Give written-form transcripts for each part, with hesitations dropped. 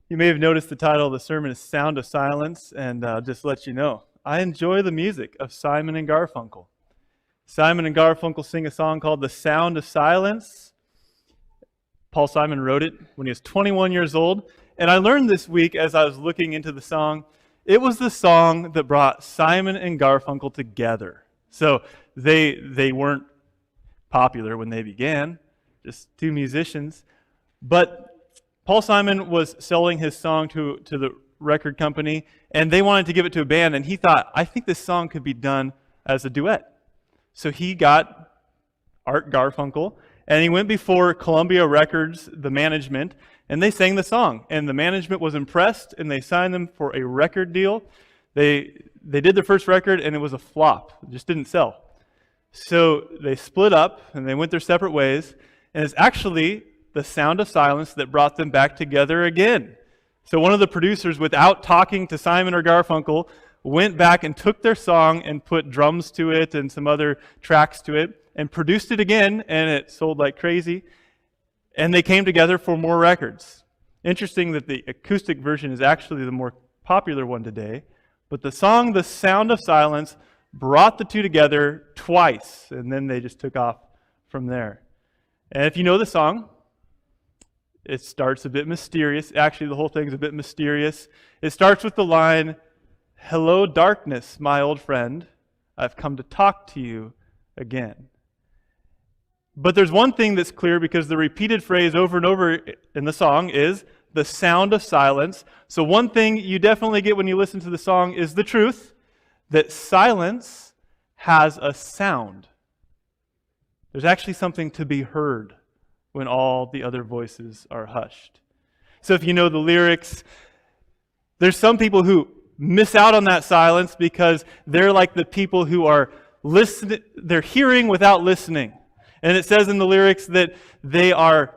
You may have noticed the title of the sermon is Sound of Silence, and just let you know, I enjoy the music of Simon and Garfunkel. Simon and Garfunkel sing a song called The Sound of Silence. Paul Simon wrote it when he was 21 years old, and I learned this week as I was looking into the song, it was the song that brought Simon and Garfunkel together. So they weren't popular when they began, just two musicians, but Paul Simon was selling his song to the record company, and they wanted to give it to a band, and he thought, I think this song could be done as a duet. So he got Art Garfunkel, and he went before Columbia Records, the management, and they sang the song. And the management was impressed, and they signed them for a record deal. They did their first record, and it was a flop. It just didn't sell. So they split up, and they went their separate ways, and it's actually The Sound of Silence that brought them back together again. So one of the producers, without talking to Simon or Garfunkel, went back and took their song and put drums to it and some other tracks to it and produced it again, and it sold like crazy. And they came together for more records. Interesting that the acoustic version is actually the more popular one today, but the song The Sound of Silence brought the two together twice, and then they just took off from there. And if you know the song, it starts a bit mysterious. Actually, the whole thing is a bit mysterious. It starts with the line, "Hello, darkness, my old friend. I've come to talk to you again." But there's one thing that's clear because the repeated phrase over and over in the song is the sound of silence. So one thing you definitely get when you listen to the song is the truth that silence has a sound. There's actually something to be heard when all the other voices are hushed. So if you know the lyrics, there's some people who miss out on that silence because they're like the people who are listening, they're hearing without listening. And it says in the lyrics that they're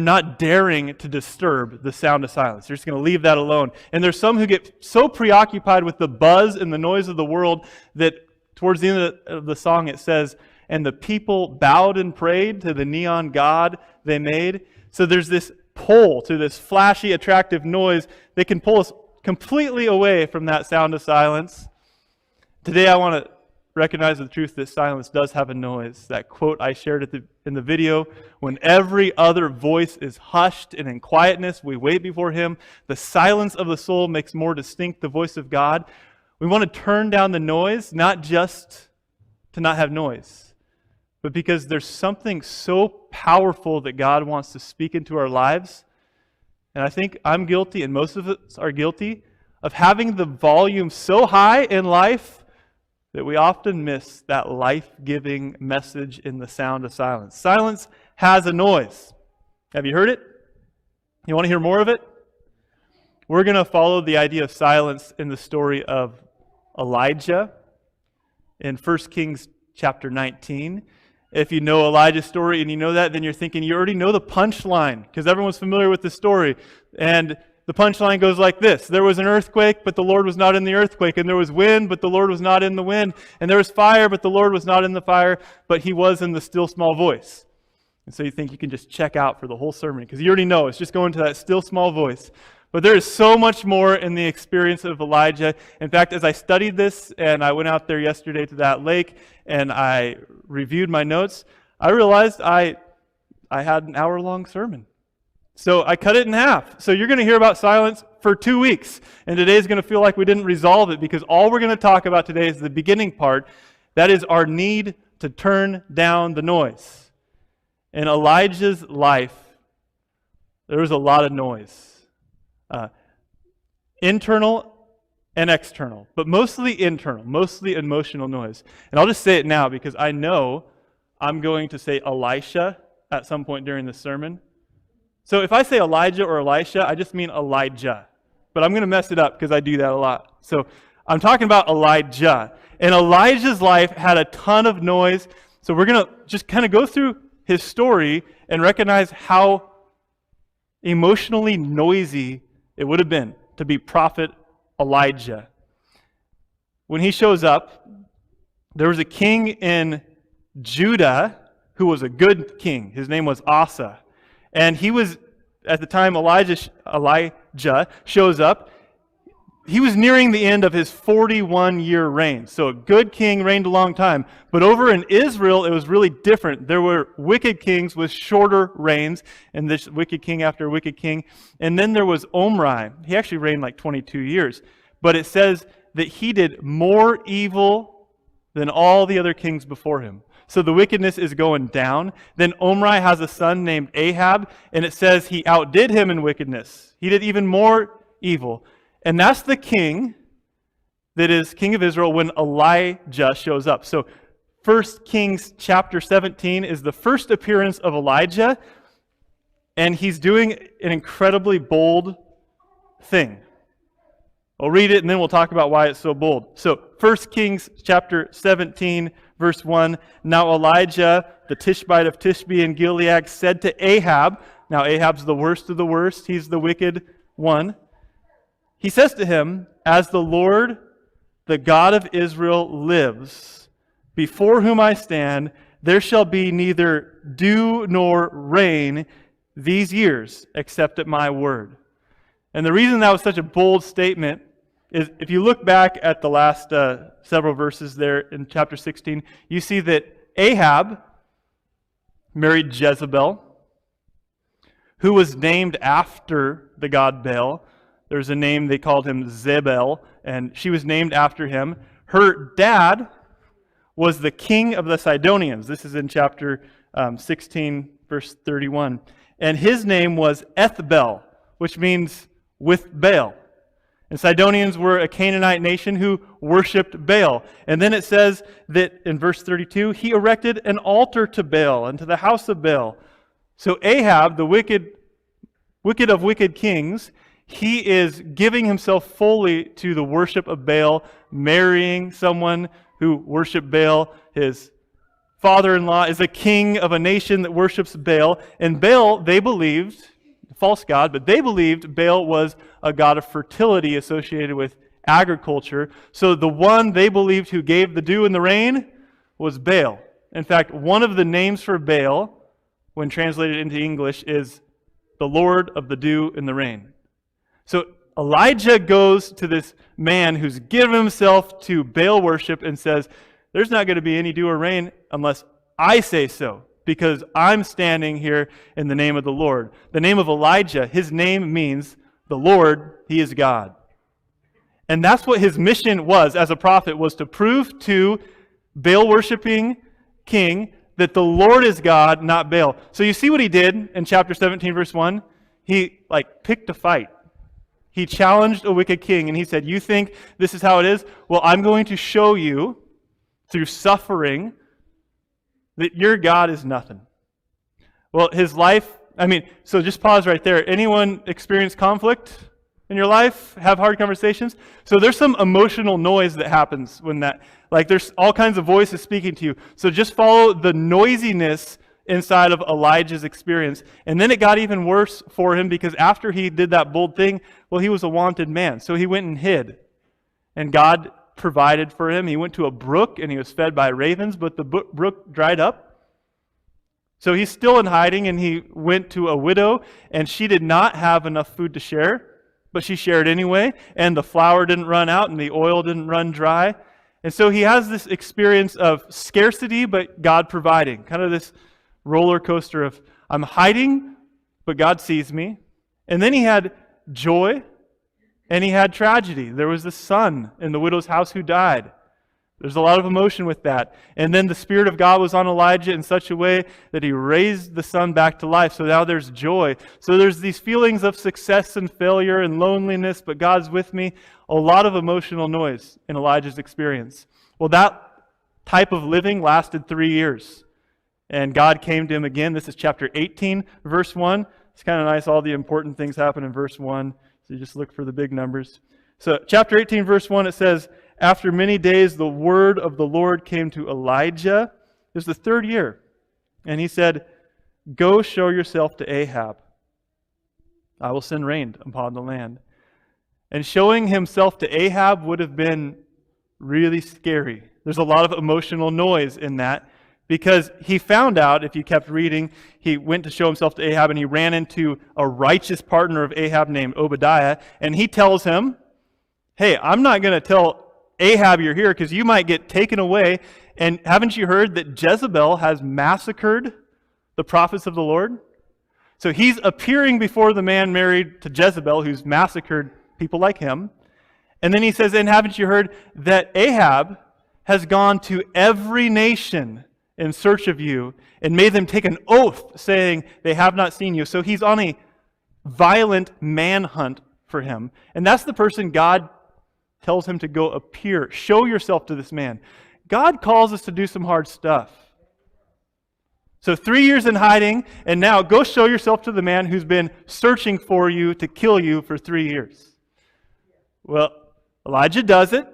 not daring to disturb the sound of silence. They're just going to leave that alone. And there's some who get so preoccupied with the buzz and the noise of the world that towards the end of the song it says, "And the people bowed and prayed to the neon god they made." So there's this pull to this flashy, attractive noise that can pull us completely away from that sound of silence. Today I want to recognize the truth that silence does have a noise. That quote I shared in the video, when every other voice is hushed and in quietness, we wait before Him. The silence of the soul makes more distinct the voice of God. We want to turn down the noise, not just to not have noise, but because there's something so powerful that God wants to speak into our lives. And I think I'm guilty, and most of us are guilty, of having the volume so high in life that we often miss that life-giving message in the sound of silence. Silence has a noise. Have you heard it? You want to hear more of it? We're going to follow the idea of silence in the story of Elijah in 1 Kings chapter 19. If you know Elijah's story and you know that, then you're thinking you already know the punchline because everyone's familiar with the story. And the punchline goes like this: there was an earthquake, but the Lord was not in the earthquake. And there was wind, but the Lord was not in the wind. And there was fire, but the Lord was not in the fire, but He was in the still small voice. And so you think you can just check out for the whole sermon because you already know it's just going to that still small voice. But there is so much more in the experience of Elijah. In fact, as I studied this and I went out there yesterday to that lake and I reviewed my notes, I realized I had an hour-long sermon. So I cut it in half. So you're going to hear about silence for 2 weeks. And today's going to feel like we didn't resolve it because all we're going to talk about today is the beginning part. That is our need to turn down the noise. In Elijah's life, there was a lot of noise. Internal and external, but mostly internal, mostly emotional noise. And I'll just say it now because I know I'm going to say Elisha at some point during the sermon. So if I say Elijah or Elisha, I just mean Elijah. But I'm going to mess it up because I do that a lot. So I'm talking about Elijah. And Elijah's life had a ton of noise. So we're going to just kind of go through his story and recognize how emotionally noisy it would have been to be prophet Elijah. When he shows up, there was a king in Judah who was a good king. His name was Asa. And he was at the time Elijah shows up, he was nearing the end of his 41-year reign. So a good king reigned a long time. But over in Israel, it was really different. There were wicked kings with shorter reigns, and this wicked king after wicked king. And then there was Omri. He actually reigned like 22 years. But it says that he did more evil than all the other kings before him. So the wickedness is going down. Then Omri has a son named Ahab, and it says he outdid him in wickedness. He did even more evil. And that's the king that is king of Israel when Elijah shows up. So 1 Kings chapter 17 is the first appearance of Elijah, and he's doing an incredibly bold thing. I'll read it and then we'll talk about why it's so bold. So 1 Kings chapter 17, verse 1, Now Elijah, the Tishbite of Tishbe in Gilead, said to Ahab, now Ahab's the worst of the worst, he's the wicked one. He says to him, As the Lord, the God of Israel, lives, before whom I stand, there shall be neither dew nor rain these years, except at my word. And the reason that was such a bold statement is if you look back at the last several verses there in chapter 16, you see that Ahab married Jezebel, who was named after the god Baal. There's a name, they called him Zebel, and she was named after him. Her dad was the king of the Sidonians. This is in chapter 16, verse 31. And his name was Ethbel, which means with Baal. And Sidonians were a Canaanite nation who worshipped Baal. And then it says that in verse 32, he erected an altar to Baal and to the house of Baal. So Ahab, the wicked of wicked kings, he is giving himself fully to the worship of Baal, marrying someone who worshiped Baal. His father-in-law is a king of a nation that worships Baal. And Baal, they believed, false god, but they believed Baal was a god of fertility associated with agriculture. So the one they believed who gave the dew and the rain was Baal. In fact, one of the names for Baal, when translated into English, is the Lord of the dew and the rain. So Elijah goes to this man who's given himself to Baal worship and says, there's not going to be any dew or rain unless I say so, because I'm standing here in the name of the Lord. The name of Elijah, his name means the Lord, he is God. And that's what his mission was as a prophet, was to prove to Baal-worshiping king that the Lord is God, not Baal. So you see what he did in chapter 17, verse 1? He picked a fight. He challenged a wicked king, and he said, you think this is how it is? Well, I'm going to show you through suffering that your God is nothing. Well, his life, so just pause right there. Anyone experience conflict in your life? Have hard conversations? So there's some emotional noise that happens when that, there's all kinds of voices speaking to you. So just follow the noisiness inside of Elijah's experience. And then it got even worse for him, because after he did that bold thing, well, he was a wanted man. So he went and hid. And God provided for him. He went to a brook and he was fed by ravens, but the brook dried up. So he's still in hiding, and he went to a widow, and she did not have enough food to share, but she shared anyway, and the flour didn't run out and the oil didn't run dry. And so he has this experience of scarcity, but God providing. Kind of this roller coaster of, I'm hiding, but God sees me. And then he had joy, and he had tragedy. There was the son in the widow's house who died. There's a lot of emotion with that. And then the Spirit of God was on Elijah in such a way that he raised the son back to life. So now there's joy. So there's these feelings of success and failure and loneliness, but God's with me. A lot of emotional noise in Elijah's experience. Well, that type of living lasted 3 years. And God came to him again. This is chapter 18, verse 1. It's kind of nice. All the important things happen in verse 1. So you just look for the big numbers. So chapter 18, verse 1, it says, After many days the word of the Lord came to Elijah. It was the 3rd year. And he said, Go show yourself to Ahab. I will send rain upon the land. And showing himself to Ahab would have been really scary. There's a lot of emotional noise in that, because he found out, if you kept reading, he went to show himself to Ahab and he ran into a righteous partner of Ahab named Obadiah, and he tells him, hey, I'm not going to tell Ahab you're here because you might get taken away. And haven't you heard that Jezebel has massacred the prophets of the Lord? So he's appearing before the man married to Jezebel who's massacred people like him. And then he says, and haven't you heard that Ahab has gone to every nation in search of you and made them take an oath saying they have not seen you. So he's on a violent manhunt for him. And that's the person God tells him to go appear. Show yourself to this man. God calls us to do some hard stuff. So 3 years in hiding, and now go show yourself to the man who's been searching for you to kill you for 3 years. Well, Elijah does it.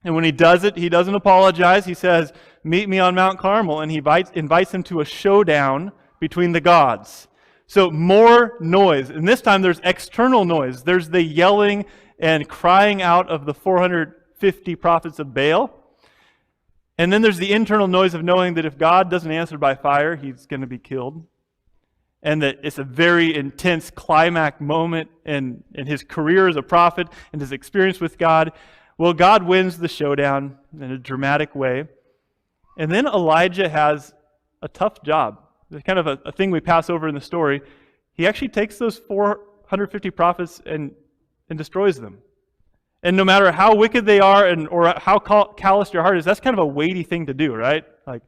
And when he does it, he doesn't apologize. He says, meet me on Mount Carmel. And he invites him to a showdown between the gods. So more noise. And this time there's external noise. There's the yelling and crying out of the 450 prophets of Baal. And then there's the internal noise of knowing that if God doesn't answer by fire, he's going to be killed. And that it's a very intense climax moment in his career as a prophet and his experience with God. Well, God wins the showdown in a dramatic way. And then Elijah has a tough job. It's kind of a thing we pass over in the story. He actually takes those 450 prophets and destroys them. And no matter how wicked they are or how callous your heart is, that's kind of a weighty thing to do, right? Like,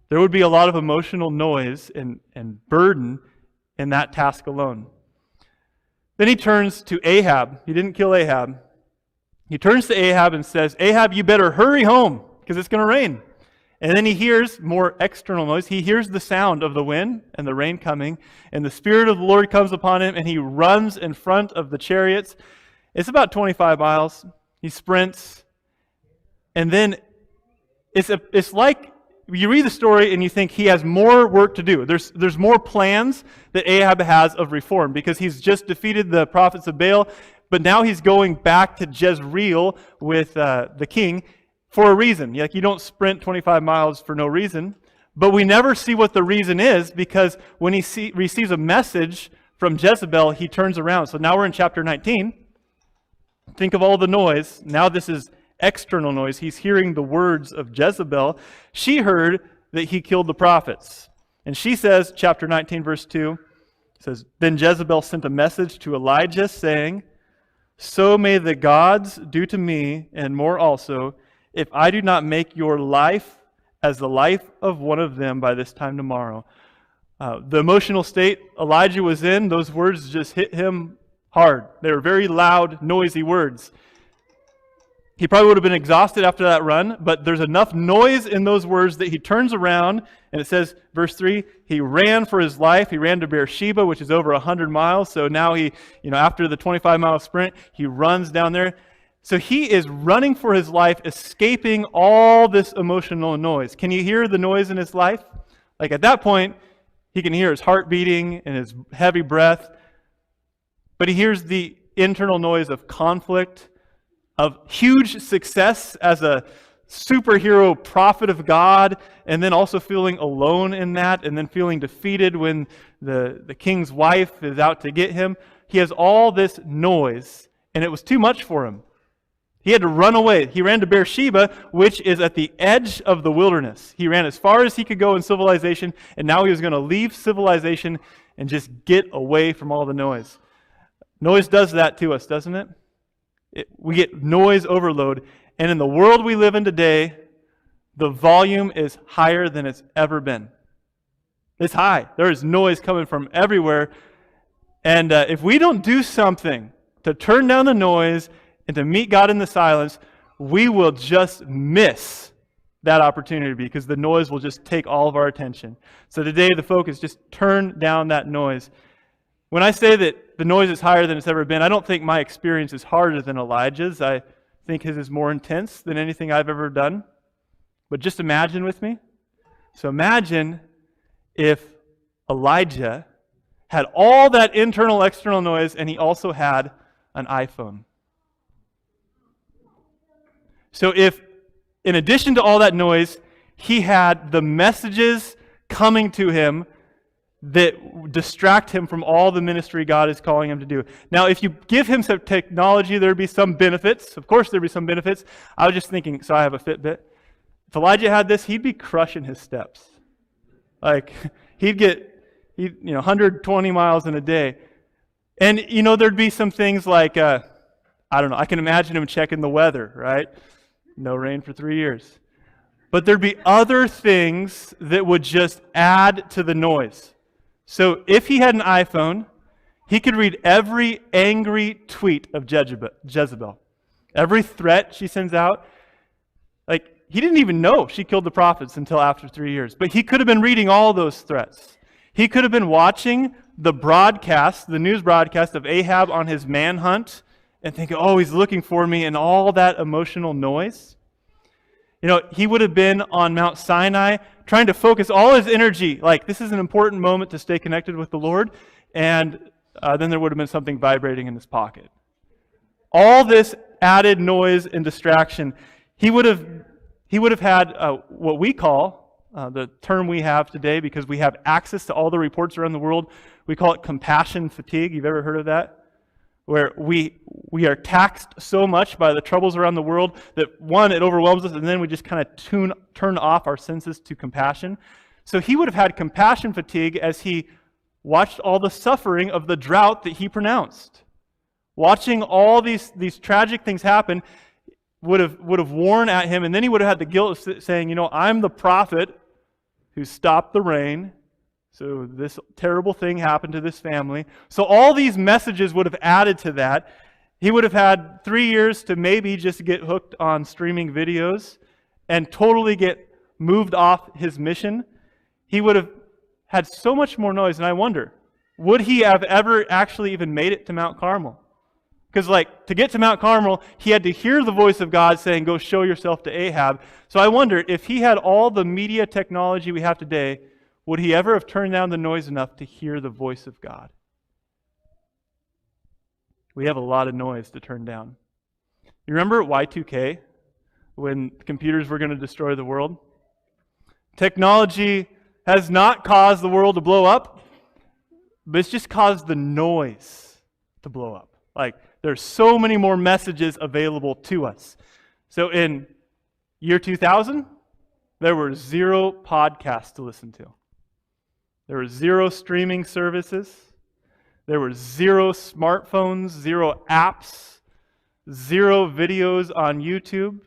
there would be a lot of emotional noise and burden in that task alone. Then he turns to Ahab. He didn't kill Ahab. He turns to Ahab and says, Ahab, you better hurry home because it's going to rain. And then he hears more external noise. He hears the sound of the wind and the rain coming. And the Spirit of the Lord comes upon him and he runs in front of the chariots. It's about 25 miles. He sprints. And then it's like you read the story and you think he has more work to do. There's more plans that Ahab has of reform because he's just defeated the prophets of Baal, but now he's going back to Jezreel with the king for a reason. Like, you don't sprint 25 miles for no reason. But we never see what the reason is because when he receives a message from Jezebel, he turns around. So now we're in chapter 19. Think of all the noise. Now this is external noise. He's hearing the words of Jezebel. She heard that he killed the prophets. And she says, chapter 19, verse 2, says, Then Jezebel sent a message to Elijah saying, So may the gods do to me, and more also, if I do not make your life as the life of one of them by this time tomorrow. The emotional state Elijah was in, those words just hit him hard. They were very loud, noisy words. He probably would have been exhausted after that run, but there's enough noise in those words that he turns around, and it says, verse 3, he ran for his life. He ran to Beersheba, which is over 100 miles. So now he, after the 25-mile sprint, he runs down there. So he is running for his life, escaping all this emotional noise. Can you hear the noise in his life? Like, at that point, he can hear his heart beating and his heavy breath. But he hears the internal noise of conflict, of huge success as a superhero prophet of God, and then also feeling alone in that, and then feeling defeated when the king's wife is out to get him. He has all this noise, and it was too much for him. He had to run away. He ran to Beersheba, which is at the edge of the wilderness. He ran as far as he could go in civilization, and now he was going to leave civilization and just get away from all the noise. Noise does that to us, doesn't it? We get noise overload. And in the world we live in today, the volume is higher than it's ever been. It's high. There is noise coming from everywhere. And if we don't do something to turn down the noise and to meet God in the silence, we will just miss that opportunity because the noise will just take all of our attention. So today the focus, just turn down that noise. When I say that the noise is higher than it's ever been, I don't think my experience is harder than Elijah's. I think his is more intense than anything I've ever done. But just imagine with me. So imagine if Elijah had all that internal, external noise, and he also had an iPhone. So if, in addition to all that noise, he had the messages coming to him that distract him from all the ministry God is calling him to do. Now, if you give him some technology, there'd be some benefits. Of course, there'd be some benefits. I was just thinking, so I have a Fitbit. If Elijah had this, he'd be crushing his steps. Like, he'd 120 miles in a day. And, there'd be some things like, I don't know, I can imagine him checking the weather, right? No rain for 3 years. But there'd be other things that would just add to the noise. So if he had an iPhone, he could read every angry tweet of Jezebel. Every threat she sends out. Like, he didn't even know she killed the prophets until after 3 years. But he could have been reading all those threats. He could have been watching the news broadcast of Ahab on his manhunt and thinking, oh, he's looking for me, and all that emotional noise. He would have been on Mount Sinai trying to focus all his energy, like this is an important moment to stay connected with the Lord, and then there would have been something vibrating in his pocket. All this added noise and distraction. He would have had what we call, the term we have today, because we have access to all the reports around the world, we call it compassion fatigue. You've ever heard of that? Where we are taxed so much by the troubles around the world that, one, it overwhelms us, and then we just kind of turn off our senses to compassion. So he would have had compassion fatigue as he watched all the suffering of the drought that he pronounced. Watching all these tragic things happen would have worn at him, and then he would have had the guilt of saying, I'm the prophet who stopped the rain. So this terrible thing happened to this family. So all these messages would have added to that. He would have had 3 years to maybe just get hooked on streaming videos and totally get moved off his mission. He would have had so much more noise. And I wonder, would he have ever actually even made it to Mount Carmel? Because to get to Mount Carmel, he had to hear the voice of God saying, go show yourself to Ahab. So I wonder, if he had all the media technology we have today, would he ever have turned down the noise enough to hear the voice of God? We have a lot of noise to turn down. You remember Y2K, when computers were going to destroy the world? Technology has not caused the world to blow up, but it's just caused the noise to blow up. There's so many more messages available to us. So in year 2000, there were 0 podcasts to listen to. There were 0 streaming services. There were 0 smartphones, 0 apps, 0 videos on YouTube,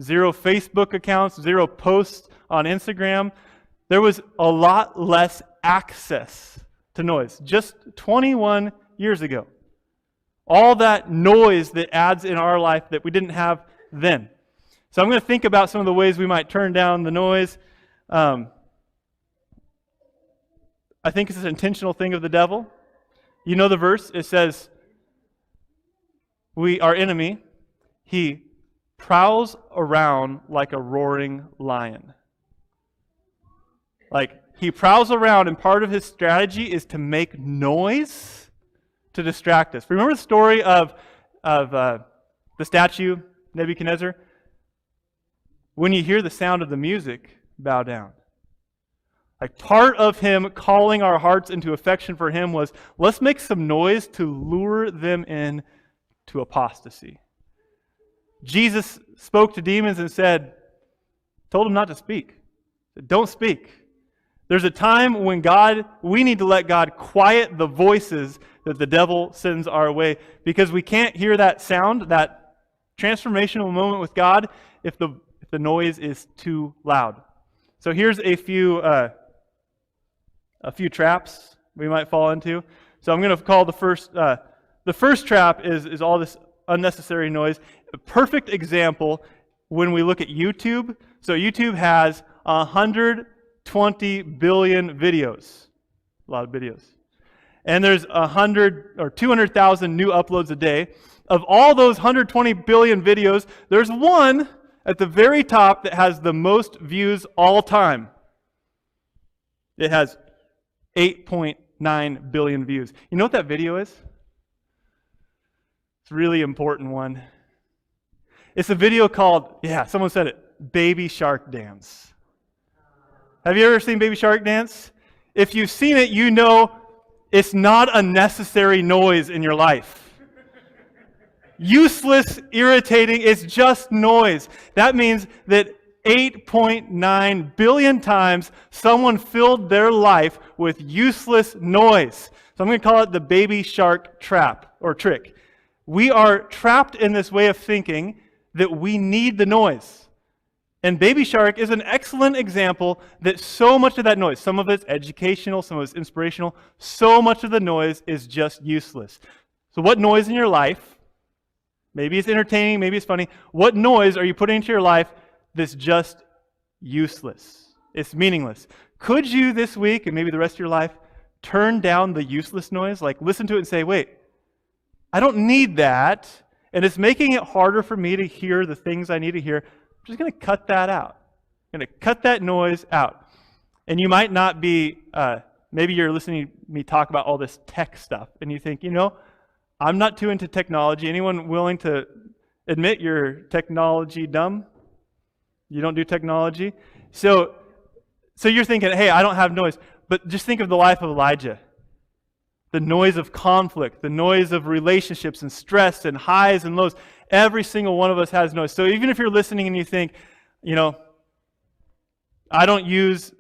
0 Facebook accounts, 0 posts on Instagram. There was a lot less access to noise just 21 years ago. All that noise that adds in our life that we didn't have then. So I'm going to think about some of the ways we might turn down the noise. I think it's an intentional thing of the devil. You know the verse? It says, our enemy, he prowls around like a roaring lion. He prowls around, and part of his strategy is to make noise to distract us. Remember the story of the statue, Nebuchadnezzar? When you hear the sound of the music, bow down. Part of him calling our hearts into affection for him was, let's make some noise to lure them in to apostasy. Jesus spoke to demons and told them not to speak. Don't speak. There's a time when we need to let God quiet the voices that the devil sends our way, because we can't hear that sound, that transformational moment with God, if the noise is too loud. So here's a few traps we might fall into. So I'm going to call the first trap is all this unnecessary noise. A perfect example when we look at YouTube. So YouTube has 120 billion videos. A lot of videos. And there's 100 or 200,000 new uploads a day. Of all those 120 billion videos, there's one at the very top that has the most views all time. It has 8.9 billion views. You know what that video is? It's a really important one. It's a video called, someone said it, Baby Shark Dance. Have you ever seen Baby Shark dance? If you've seen it, you know it's not a necessary noise in your life. Useless, irritating, it's just noise. That means that 8.9 billion times someone filled their life with useless noise. So I'm going to call it the Baby Shark trap or trick. We are trapped in this way of thinking that we need the noise. And Baby Shark is an excellent example that so much of that noise, some of it's educational, some of it's inspirational, so much of the noise is just useless. So what noise in your life, maybe it's entertaining, maybe it's funny, what noise are you putting into your life that's just useless? It's meaningless. Could you this week, and maybe the rest of your life, turn down the useless noise? Like listen to it and say, wait, I don't need that, and it's making it harder for me to hear the things I need to hear. I'm just going to cut that out. I'm going to cut that noise out. And you might not be, maybe you're listening to me talk about all this tech stuff, and you think, I'm not too into technology. Anyone willing to admit you're technology dumb? You don't do technology? So you're thinking, hey, I don't have noise. But just think of the life of Elijah. The noise of conflict, the noise of relationships and stress and highs and lows. Every single one of us has noise. So even if you're listening and you think, I don't use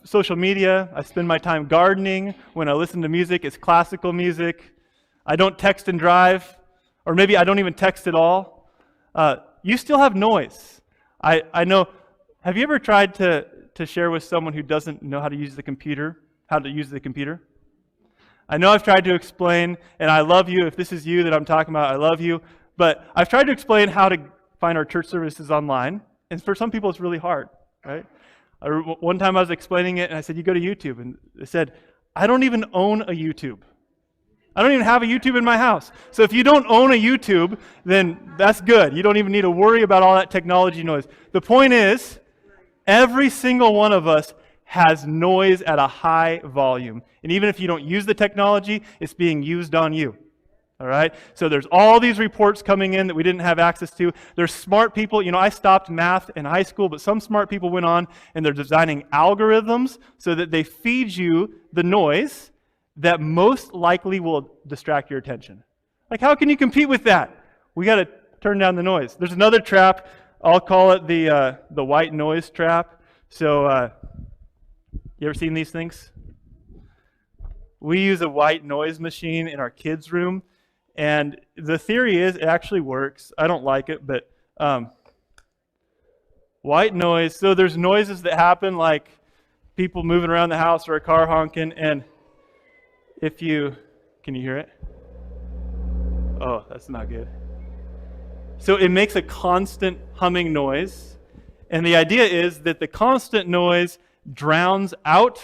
social media. I spend my time gardening. When I listen to music, it's classical music. I don't text and drive. Or maybe I don't even text at all. You still have noise. I know. Have you ever tried to share with someone who doesn't know how to use the computer, I know I've tried to explain, and I love you. If this is you that I'm talking about, I love you. But I've tried to explain how to find our church services online. And for some people, it's really hard, right? One time I was explaining it, and I said, you go to YouTube. And they said, I don't even own a YouTube. I don't even have a YouTube in my house. So if you don't own a YouTube, then that's good. You don't even need to worry about all that technology noise. The point is, every single one of us has noise at a high volume. And even if you don't use the technology, it's being used on you. All right? So there's all these reports coming in that we didn't have access to. There's smart people. I stopped math in high school, but some smart people went on and they're designing algorithms so that they feed you the noise that most likely will distract your attention. Like, how can you compete with that? We got to turn down the noise. There's another trap. I'll call it the white noise trap. So, you ever seen these things? We use a white noise machine in our kids' room, and the theory is it actually works. I don't like it, but white noise. So there's noises that happen, like people moving around the house or a car honking, and can you hear it? Oh, that's not good. So it makes a constant humming noise, and the idea is that the constant noise drowns out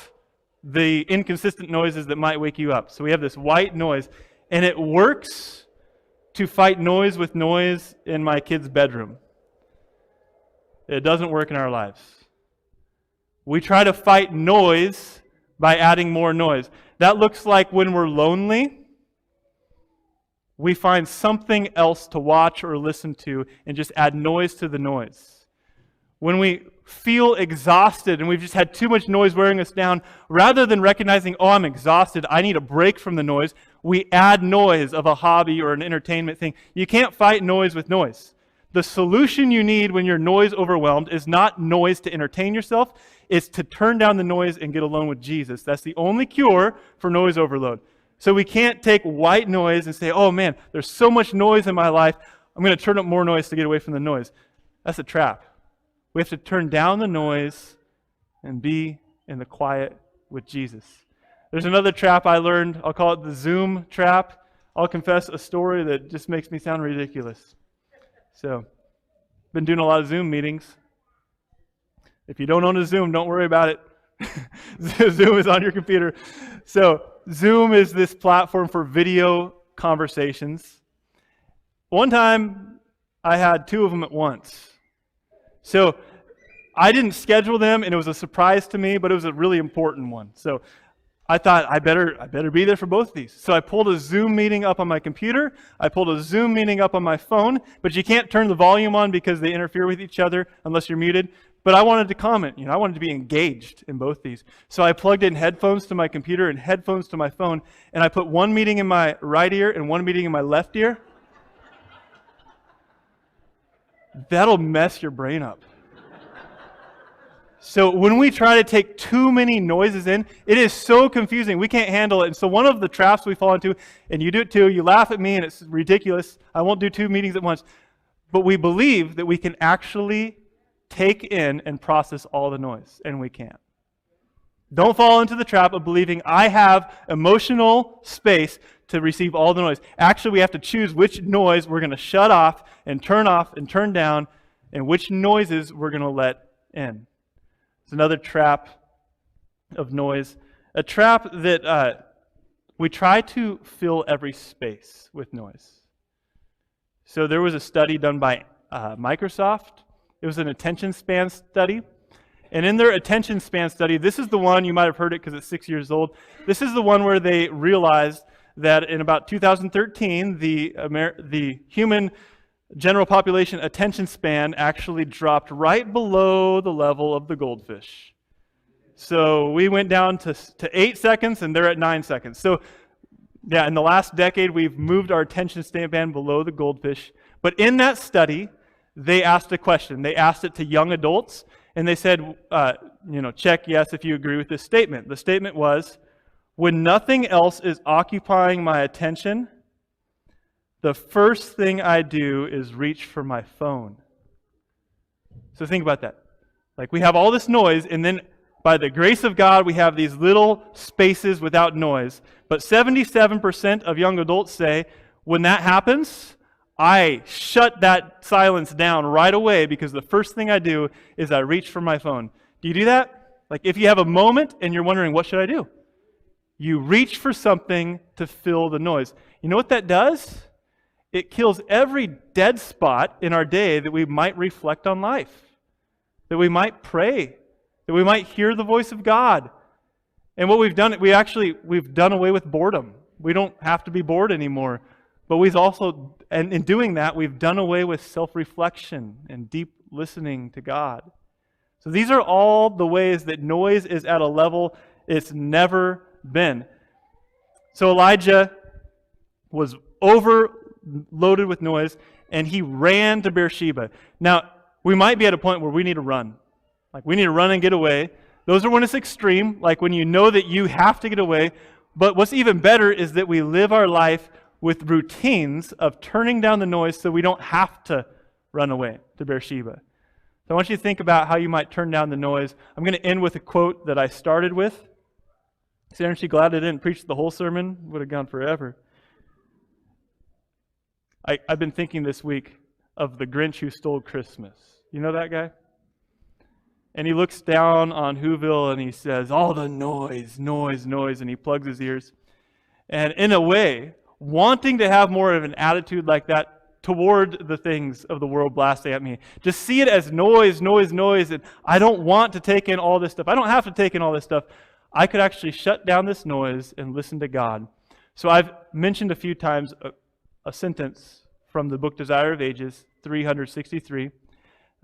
the inconsistent noises that might wake you up. So we have this white noise, and it works to fight noise with noise in my kid's bedroom. It doesn't work in our lives. We try to fight noise by adding more noise. That looks like when we're lonely, we find something else to watch or listen to and just add noise to the noise. When we feel exhausted and we've just had too much noise wearing us down, rather than recognizing, oh, I'm exhausted, I need a break from the noise, we add noise of a hobby or an entertainment thing. You can't fight noise with noise. The solution you need when you're noise overwhelmed is not noise to entertain yourself, it's to turn down the noise and get alone with Jesus. That's the only cure for noise overload. So we can't take white noise and say, oh man, there's so much noise in my life, I'm going to turn up more noise to get away from the noise. That's a trap. We have to turn down the noise and be in the quiet with Jesus. There's another trap I learned. I'll call it the Zoom trap. I'll confess a story that just makes me sound ridiculous. So, been doing a lot of Zoom meetings. If you don't own a Zoom, don't worry about it. Zoom is on your computer. So, Zoom is this platform for video conversations. One time, I had two of them at once. So I didn't schedule them, and it was a surprise to me, but it was a really important one. So I thought I better be there for both of these. So I pulled a Zoom meeting up on my computer. I pulled a Zoom meeting up on my phone, but you can't turn the volume on because they interfere with each other unless you're muted. But I wanted to comment, I wanted to be engaged in both these. So I plugged in headphones to my computer and headphones to my phone, and I put one meeting in my right ear and one meeting in my left ear. That'll mess your brain up. So when we try to take too many noises in, it is so confusing. We can't handle it. And so one of the traps we fall into, and you do it too, you laugh at me and it's ridiculous. I won't do 2 meetings at once. But we believe that we can actually take in and process all the noise, and we can't. Don't fall into the trap of believing I have emotional space to receive all the noise. Actually, we have to choose which noise we're going to shut off and turn down, and which noises we're going to let in. It's another trap of noise. A trap that we try to fill every space with noise. So there was a study done by Microsoft. It was an attention span study. And in their attention span study, this is the one, you might have heard it because it's 6 years old. This is the one where they realized that in about 2013, the human general population attention span actually dropped right below the level of the goldfish. So we went down to 8 seconds, and they're at 9 seconds. So yeah, in the last decade, we've moved our attention span below the goldfish. But in that study, they asked a question. They asked it to young adults, and they said, check yes if you agree with this statement. The statement was, when nothing else is occupying my attention, the first thing I do is reach for my phone. So think about that. Like, we have all this noise, and then by the grace of God, we have these little spaces without noise. But 77% of young adults say, when that happens, I shut that silence down right away, because the first thing I do is I reach for my phone. Do you do that? Like, if you have a moment and you're wondering, what should I do? You reach for something to fill the noise. You know what that does? It kills every dead spot in our day that we might reflect on life, that we might pray, that we might hear the voice of God. And what we've done, we've done away with boredom. We don't have to be bored anymore. But we've also, and in doing that, we've done away with self-reflection and deep listening to God. So these are all the ways that noise is at a level it's never been. So Elijah was overloaded with noise, and he ran to Beersheba. Now, we might be at a point where we need to run. Like, we need to run and get away. Those are when it's extreme, like when you know that you have to get away. But what's even better is that we live our life with routines of turning down the noise so we don't have to run away to Beersheba. So I want you to think about how you might turn down the noise. I'm going to end with a quote that I started with. So aren't you glad I didn't preach the whole sermon? Would have gone forever. I've been thinking this week of the Grinch who stole Christmas. You know that guy? And he looks down on Whoville and he says, all the noise, noise, noise, and he plugs his ears. And in a way, wanting to have more of an attitude like that toward the things of the world blasting at me. Just see it as noise, noise, noise, and I don't want to take in all this stuff. I don't have to take in all this stuff. I could actually shut down this noise and listen to God. So I've mentioned a few times a sentence from the book Desire of Ages, 363.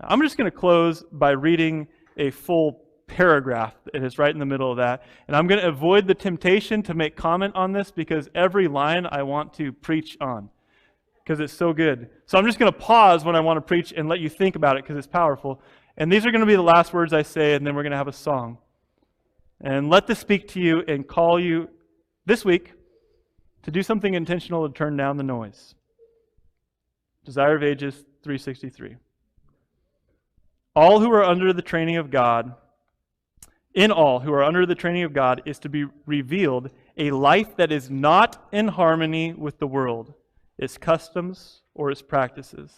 I'm just going to close by reading a full paragraph. It is right in the middle of that. And I'm going to avoid the temptation to make comment on this, because every line I want to preach on, because it's so good. So I'm just going to pause when I want to preach and let you think about it, because it's powerful. And these are going to be the last words I say, and then we're going to have a song. And let this speak to you and call you this week to do something intentional to turn down the noise. Desire of Ages 363. All who are under the training of God, in all who are under the training of God, is to be revealed a life that is not in harmony with the world, its customs, or its practices.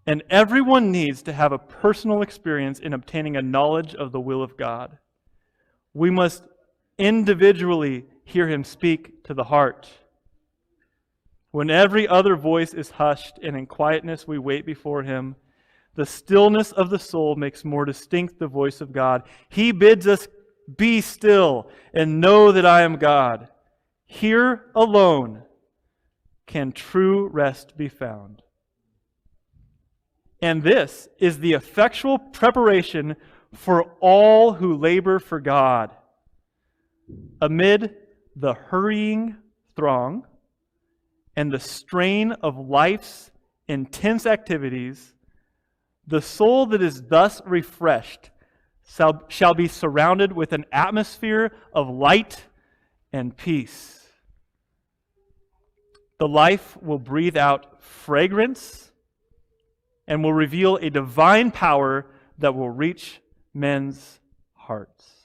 And everyone needs to have a personal experience in obtaining a knowledge of the will of God. We must individually hear Him speak to the heart. When every other voice is hushed and in quietness we wait before Him, the stillness of the soul makes more distinct the voice of God. He bids us be still and know that I am God. Here alone can true rest be found. And this is the effectual preparation for all who labor for God. Amid the hurrying throng and the strain of life's intense activities, the soul that is thus refreshed shall be surrounded with an atmosphere of light and peace. The life will breathe out fragrance and will reveal a divine power that will reach men's hearts.